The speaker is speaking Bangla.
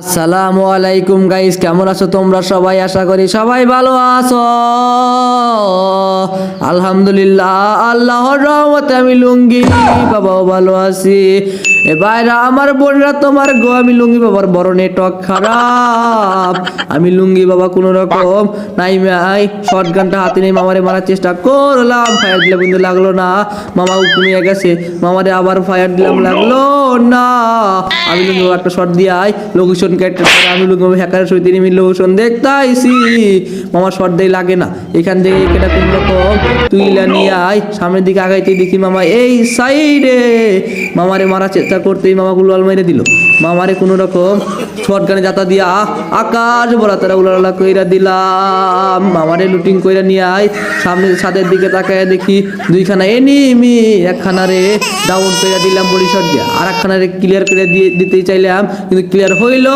আসসালামু আলাইকুম গাইস, কেমন আছো তোমরা সবাই? আশা করি সবাই ভালো আছো। আলহামদুলিল্লাহ, আল্লাহর রহমতে আমি লুঙ্গি বাবাও ভালো আছি। এ ভাইরা আমার বোনরা, তোমার গো আমি লুঙ্গি বাবার বড় নেটওয়ার্ক খারাপ। আমি লুঙ্গি বাবা কোনো রকম নাই মাই শর্ট গানটা হাতে নিয়ে মামারে মারার চেষ্টা করলাম, ফায়ার দিলাম কিন্তু লাগলো না। মামা কমিয়ে গেছে, মামারে আবার ফায়ার দিলাম, লাগলো না। আমি লুঙ্গি বাবা একটা শর্ট দিয়ে আই লোকেশন ক্যারেক্টার করে আমি লুঙ্গি বাবা হ্যাকারের সহিত আমি লোকেশন দেখতাইছি। মামার শর্ট দেই লাগে না, এখান থেকে এটা কোন রকম তুইলা নিয়ে আই সামনের দিকে আগাইতে দেখি মামা এই সাইডে। মামারে মারার চেষ্টা করতেই মামা গুলাল মেরে দিল। মামারে কোনো রকম শর্ট গানে যাতা দিয়া আকাশ বলা তারা উলালা কইরা দিলাম। মামারে লুটিং কইরা নিয়ে আই সামনে ছাদের দিকে তাকায় দেখি দুইখানা এনিমি, একখানা রে ডাউন কইরা দিলাম বডি শট দিয়া, আর একখানা রে ক্লিয়ার করে দিতেই চাইলাম কিন্তু ক্লিয়ার হইলো